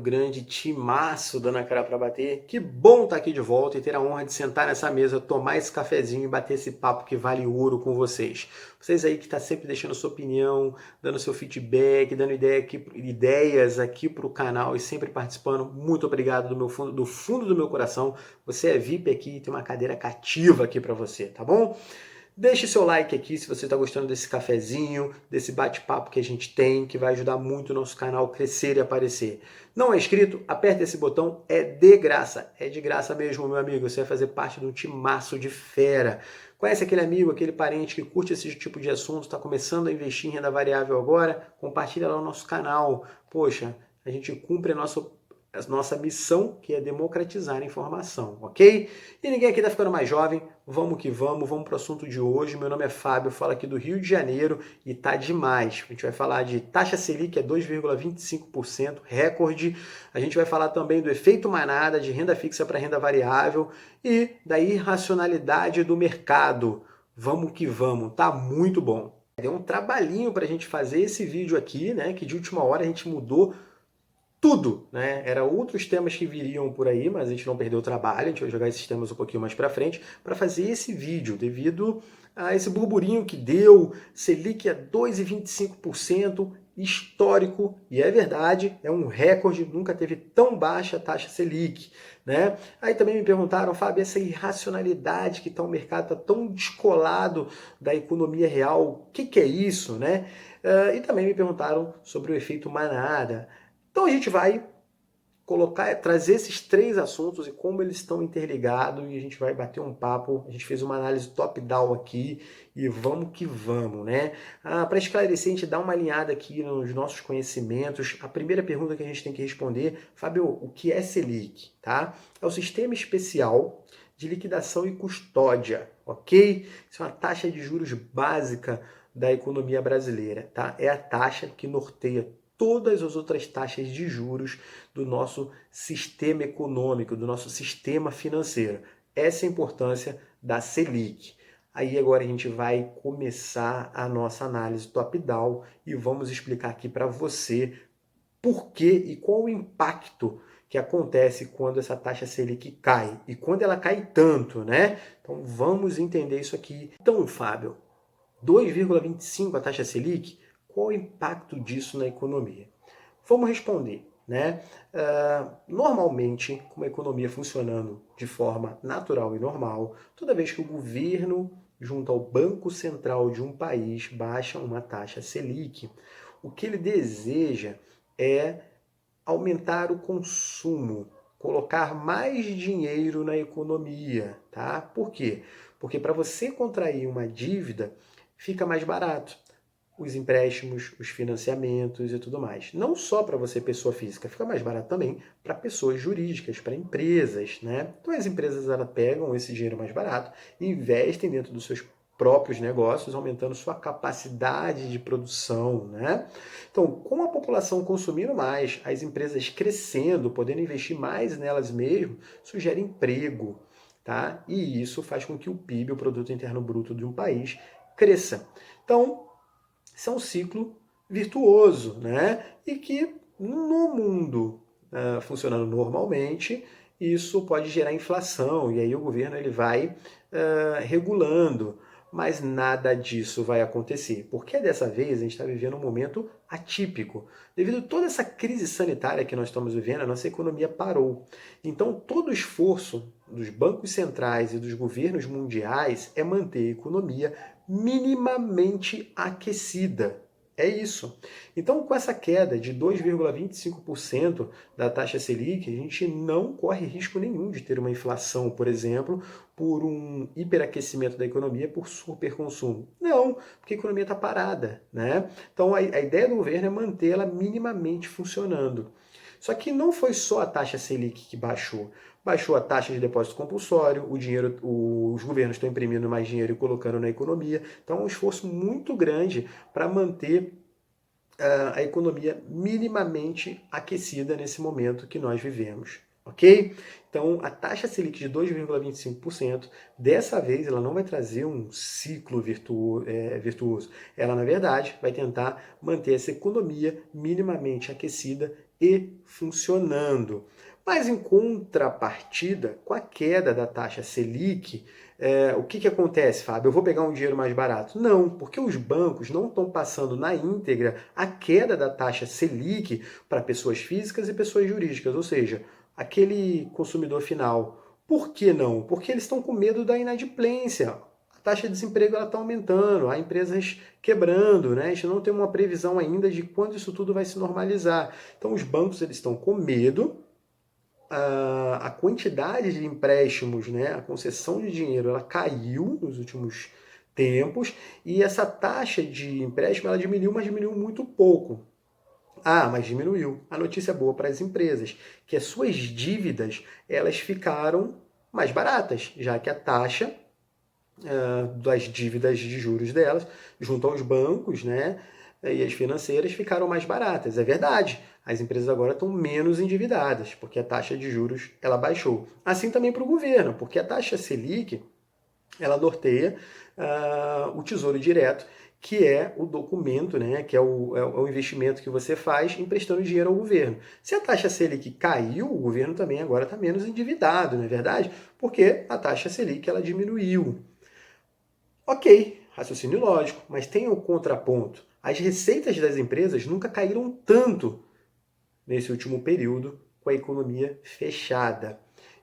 grande timaço dando a cara para bater. Que bom estar aqui de volta e ter a honra de sentar nessa mesa, tomar esse cafezinho e bater esse papo que vale ouro com vocês. Vocês aí que estão sempre deixando sua opinião, dando seu feedback, dando ideias aqui para o canal e sempre participando. Muito obrigado do fundo do meu coração. Você é VIP aqui e tem uma cadeira cativa aqui para você, tá bom? Deixe seu like aqui se você está gostando desse cafezinho, desse bate-papo que a gente tem, que vai ajudar muito o nosso canal a crescer e aparecer. Não é inscrito? Aperta esse botão, é de graça. É de graça mesmo, meu amigo. Você vai fazer parte de um timaço de fera. Conhece aquele amigo, aquele parente que curte esse tipo de assunto, está começando a investir em renda variável agora? Compartilha lá o nosso canal. Poxa, a gente cumpre a nossa missão, que é democratizar a informação, ok? E ninguém aqui está ficando mais jovem, vamos que vamos para o assunto de hoje. Meu nome é Fábio, falo aqui do Rio de Janeiro e tá demais. A gente vai falar de taxa Selic, é 2,25%, recorde. A gente vai falar também do efeito manada, de renda fixa para renda variável e da irracionalidade do mercado. Vamos que vamos, tá muito bom. Deu um trabalhinho para a gente fazer esse vídeo aqui, né? Que de última hora a gente mudou tudo, né? Era outros temas que viriam por aí, mas a gente não perdeu o trabalho, a gente vai jogar esses temas um pouquinho mais para frente para fazer esse vídeo, devido a esse burburinho que deu, Selic a 2,25%, histórico, e é verdade, é um recorde, nunca teve tão baixa a taxa Selic, né? Aí também me perguntaram, Fábio, essa irracionalidade que está o mercado, está tão descolado da economia real, o que é isso, né? E também me perguntaram sobre o efeito manada. Então a gente vai trazer esses três assuntos e como eles estão interligados e a gente vai bater um papo. A gente fez uma análise top-down aqui e vamos que vamos, né? Para esclarecer, a gente dá uma alinhada aqui nos nossos conhecimentos. A primeira pergunta que a gente tem que responder, Fábio, o que é Selic? Tá? É o Sistema Especial de Liquidação e Custódia, ok? Isso é uma taxa de juros básica da economia brasileira, tá? É a taxa que norteia todas as outras taxas de juros do nosso sistema econômico, do nosso sistema financeiro. Essa é a importância da Selic. Aí agora a gente vai começar a nossa análise top-down e vamos explicar aqui para você por que e qual o impacto que acontece quando essa taxa Selic cai e quando ela cai tanto, né? Então vamos entender isso aqui. Então, Fábio, 2,25 a taxa Selic, qual o impacto disso na economia? Vamos responder, né? Normalmente, com a economia funcionando de forma natural e normal, toda vez que o governo, junto ao Banco Central de um país, baixa uma taxa Selic, o que ele deseja é aumentar o consumo, colocar mais dinheiro na economia, tá? Por quê? Porque para você contrair uma dívida, fica mais barato. Os empréstimos, os financiamentos e tudo mais. Não só para você, pessoa física, fica mais barato também para pessoas jurídicas, para empresas, né? Então as empresas elas pegam esse dinheiro mais barato e investem dentro dos seus próprios negócios, aumentando sua capacidade de produção, né? Então, com a população consumindo mais, as empresas crescendo, podendo investir mais nelas mesmas, isso gera emprego, tá? E isso faz com que o PIB, o Produto Interno Bruto de um país, cresça. Então, isso é um ciclo virtuoso, né? E que no mundo funcionando normalmente, isso pode gerar inflação, e aí o governo ele vai regulando, mas nada disso vai acontecer, porque dessa vez a gente está vivendo um momento atípico. Devido a toda essa crise sanitária que nós estamos vivendo, a nossa economia parou. Então todo o esforço dos bancos centrais e dos governos mundiais é manter a economia minimamente aquecida. É isso. Então, com essa queda de 2,25% da taxa Selic, a gente não corre risco nenhum de ter uma inflação, por exemplo, por um hiperaquecimento da economia, por superconsumo. Não, porque a economia está parada, né? Então, a ideia do governo é mantê-la minimamente funcionando. Só que não foi só a taxa Selic que baixou. Baixou a taxa de depósito compulsório, os governos estão imprimindo mais dinheiro e colocando na economia. Então é um esforço muito grande para manter a economia minimamente aquecida nesse momento que nós vivemos. Ok? Então, a taxa Selic de 2,25%, dessa vez, ela não vai trazer um ciclo virtuoso. Ela, na verdade, vai tentar manter essa economia minimamente aquecida e funcionando. Mas em contrapartida, com a queda da taxa Selic, o que acontece, Fábio? Eu vou pegar um dinheiro mais barato? Não, porque os bancos não estão passando na íntegra a queda da taxa Selic para pessoas físicas e pessoas jurídicas, ou seja, aquele consumidor final. Por que não? Porque eles estão com medo da inadimplência. A taxa de desemprego está aumentando, há empresas quebrando, né? A gente não tem uma previsão ainda de quando isso tudo vai se normalizar. Então os bancos eles estão com medo, a quantidade de empréstimos, né, a concessão de dinheiro, ela caiu nos últimos tempos e essa taxa de empréstimo ela diminuiu, mas diminuiu muito pouco. Ah, mas diminuiu. A notícia boa para as empresas, que as suas dívidas elas ficaram mais baratas, já que a taxa das dívidas de juros delas, junto aos bancos, né, e as financeiras ficaram mais baratas. É verdade. As empresas agora estão menos endividadas, porque a taxa de juros ela baixou. Assim também para o governo, porque a taxa Selic ela norteia o Tesouro Direto, que é o documento, né, que é o investimento que você faz emprestando dinheiro ao governo. Se a taxa Selic caiu, o governo também agora está menos endividado, não é verdade? Porque a taxa Selic ela diminuiu. Ok, raciocínio lógico, mas tem o contraponto. As receitas das empresas nunca caíram tanto nesse último período com a economia fechada.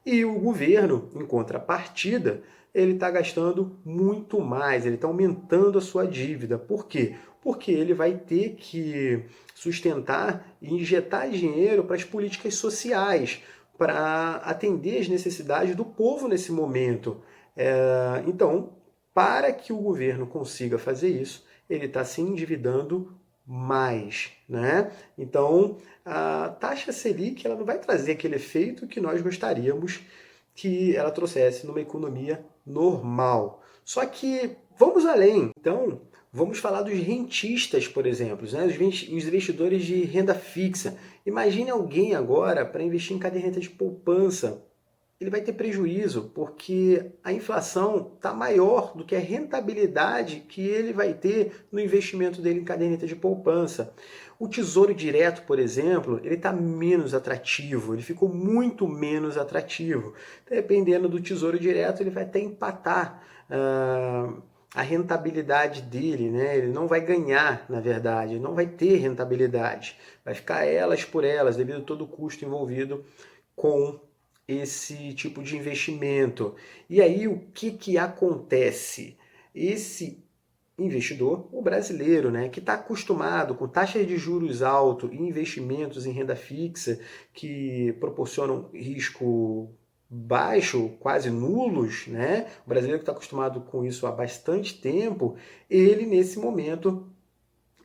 E o governo, em contrapartida, ele está gastando muito mais, ele está aumentando a sua dívida. Por quê? Porque ele vai ter que sustentar e injetar dinheiro para as políticas sociais, para atender as necessidades do povo nesse momento. Então, para que o governo consiga fazer isso, ele está se endividando mais, né? Então, a taxa Selic ela não vai trazer aquele efeito que nós gostaríamos que ela trouxesse numa economia normal. Só que vamos além. Então, vamos falar dos rentistas, por exemplo, né? Os investidores de renda fixa. Imagine alguém agora para investir em caderneta de poupança. Ele vai ter prejuízo, porque a inflação está maior do que a rentabilidade que ele vai ter no investimento dele em caderneta de poupança. O Tesouro Direto, por exemplo, ele está menos atrativo, ele ficou muito menos atrativo. Dependendo do Tesouro Direto, ele vai até empatar a rentabilidade dele, né? Ele não vai ganhar, na verdade, ele não vai ter rentabilidade. Vai ficar elas por elas, devido a todo o custo envolvido com esse tipo de investimento. E aí o que acontece? Esse investidor, o brasileiro, né, que está acostumado com taxas de juros altos e investimentos em renda fixa que proporcionam risco baixo, quase nulos, né? O brasileiro que está acostumado com isso há bastante tempo, ele nesse momento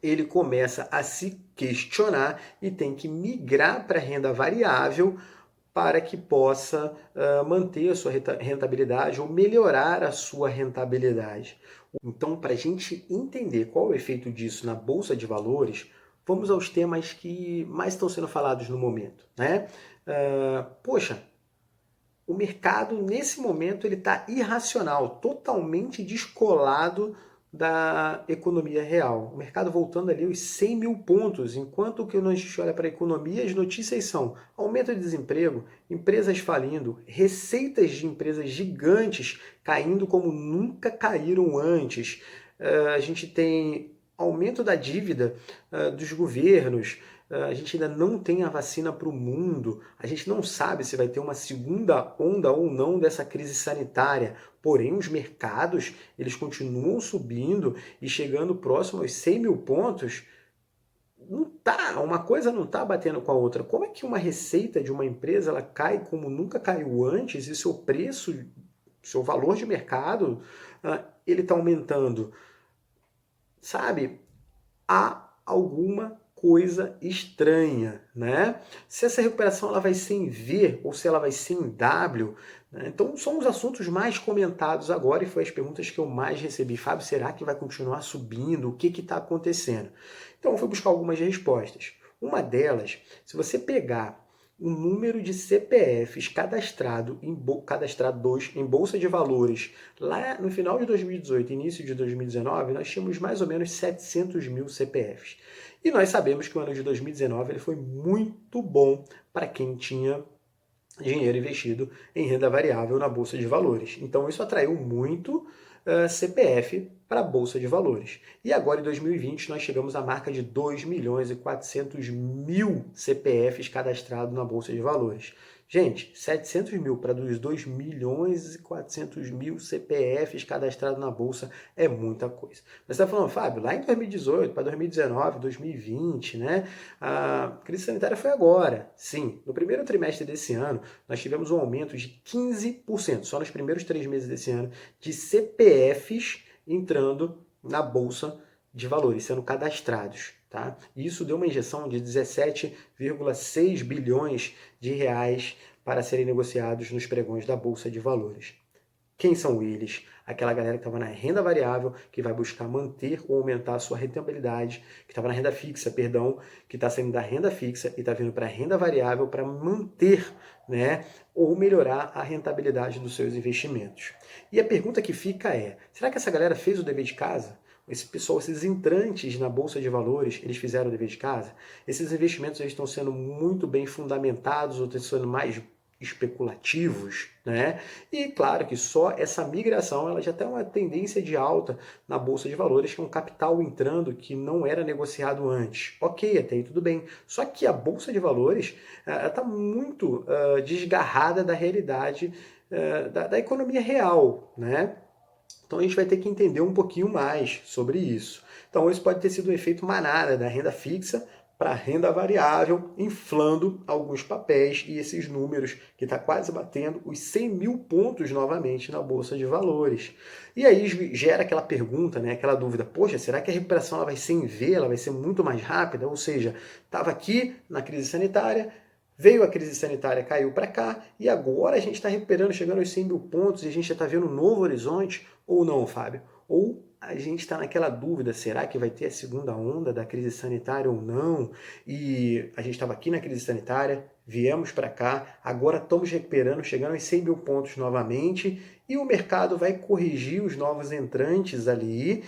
ele começa a se questionar e tem que migrar para a renda variável para que possa manter a sua rentabilidade ou melhorar a sua rentabilidade. Então, para a gente entender qual é o efeito disso na Bolsa de Valores, vamos aos temas que mais estão sendo falados no momento, né? Poxa, o mercado nesse momento ele está irracional, totalmente descolado da economia real. O mercado voltando ali aos 100 mil pontos, enquanto que quando a gente olha para a economia, as notícias são aumento de desemprego, empresas falindo, receitas de empresas gigantes caindo como nunca caíram antes. A gente tem aumento da dívida dos governos, a gente ainda não tem a vacina para o mundo, a gente não sabe se vai ter uma segunda onda ou não dessa crise sanitária, porém os mercados eles continuam subindo e chegando próximo aos 100 mil pontos, não tá, uma coisa não está batendo com a outra. Como é que uma receita de uma empresa ela cai como nunca caiu antes e seu preço, seu valor de mercado, ele está aumentando? Sabe? Há alguma coisa estranha, né? Se essa recuperação ela vai ser em V ou se ela vai ser em W, né? Então são os assuntos mais comentados agora e foi as perguntas que eu mais recebi. Fábio, será que vai continuar subindo? O que está acontecendo? Então eu fui buscar algumas respostas. Uma delas, se você pegar o número de CPFs cadastrados em Bolsa de Valores. Lá no final de 2018, início de 2019, nós tínhamos mais ou menos 700 mil CPFs. E nós sabemos que o ano de 2019 ele foi muito bom para quem tinha dinheiro investido em renda variável na Bolsa de Valores. Então isso atraiu muito CPF para a Bolsa de Valores. E agora em 2020 nós chegamos à marca de 2 milhões e 400 mil CPFs cadastrados na Bolsa de Valores. Gente, 700 mil para dos 2 milhões e 400 mil CPFs cadastrados na Bolsa é muita coisa. Mas você está falando, Fábio, lá em 2018 para 2019, 2020, né? A crise sanitária foi agora. Sim, no primeiro trimestre desse ano, nós tivemos um aumento de 15%, só nos primeiros 3 meses desse ano, de CPFs entrando na Bolsa de Valores, sendo cadastrados. Tá? E isso deu uma injeção de 17,6 bilhões de reais para serem negociados nos pregões da Bolsa de Valores. Quem são eles? Aquela galera que estava na renda variável, que vai buscar manter ou aumentar a sua rentabilidade, que estava na renda fixa, perdão, que está saindo da renda fixa e está vindo para a renda variável para manter, né, ou melhorar a rentabilidade dos seus investimentos. E a pergunta que fica é, será que essa galera fez o dever de casa? Esse pessoal, esses entrantes na Bolsa de Valores, eles fizeram o dever de casa? Esses investimentos eles estão sendo muito bem fundamentados ou estão sendo mais especulativos, né? E claro que só essa migração ela já tem uma tendência de alta na Bolsa de Valores, que é um capital entrando que não era negociado antes. Ok, até aí tudo bem. Só que a Bolsa de Valores está muito desgarrada da realidade da economia real, né? Então a gente vai ter que entender um pouquinho mais sobre isso. Então isso pode ter sido um efeito manada da renda fixa para a renda variável, inflando alguns papéis e esses números que está quase batendo os 100 mil pontos novamente na Bolsa de Valores. E aí gera aquela pergunta, né, aquela dúvida, poxa, será que a recuperação ela vai ser em V, ela vai ser muito mais rápida? Ou seja, estava aqui na crise sanitária, veio a crise sanitária, caiu para cá, e agora a gente está recuperando, chegando aos 100 mil pontos, e a gente já está vendo um novo horizonte, ou não, Fábio? Ou a gente está naquela dúvida, será que vai ter a segunda onda da crise sanitária ou não? E a gente estava aqui na crise sanitária, viemos para cá, agora estamos recuperando, chegando aos 100 mil pontos novamente, e o mercado vai corrigir os novos entrantes ali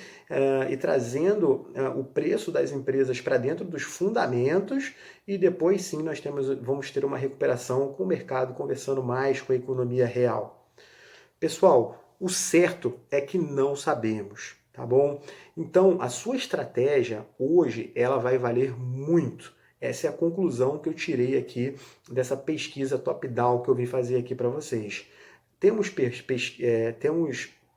e trazendo o preço das empresas para dentro dos fundamentos, e depois sim nós vamos ter uma recuperação com o mercado conversando mais com a economia real. Pessoal, o certo é que não sabemos, tá bom? Então, a sua estratégia hoje, ela vai valer muito. Essa é a conclusão que eu tirei aqui dessa pesquisa top-down que eu vim fazer aqui para vocês. Temos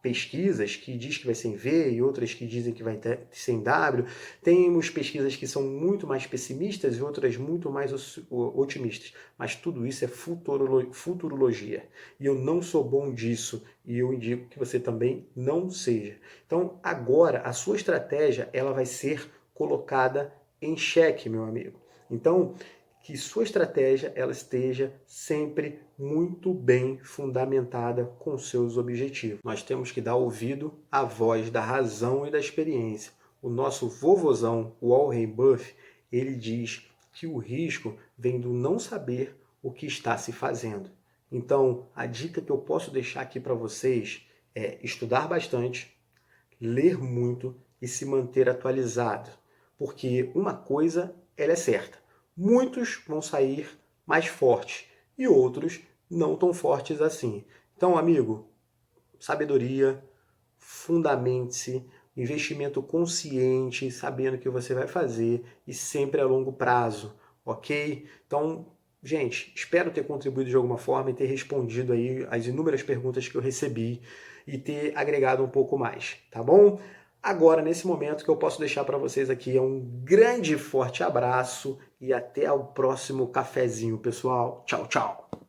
pesquisas que diz que vai ser em V e outras que dizem que vai ser em W. Temos pesquisas que são muito mais pessimistas e outras muito mais otimistas. Mas tudo isso é futurologia. E eu não sou bom disso e eu indico que você também não seja. Então, agora, a sua estratégia ela vai ser colocada em xeque, meu amigo. Então, que sua estratégia ela esteja sempre muito bem fundamentada com seus objetivos. Nós temos que dar ouvido à voz da razão e da experiência. O nosso vovozão, Warren Buffett, ele diz que o risco vem do não saber o que está se fazendo. Então, a dica que eu posso deixar aqui para vocês é estudar bastante, ler muito e se manter atualizado. Porque uma coisa ela é certa. Muitos vão sair mais fortes e outros não tão fortes assim. Então, amigo, sabedoria, fundamente-se, investimento consciente, sabendo o que você vai fazer e sempre a longo prazo, ok? Então, gente, espero ter contribuído de alguma forma e ter respondido aí as inúmeras perguntas que eu recebi e ter agregado um pouco mais, tá bom? Agora, nesse momento, que eu posso deixar para vocês aqui é um grande e forte abraço e até o próximo cafezinho, pessoal. Tchau, tchau!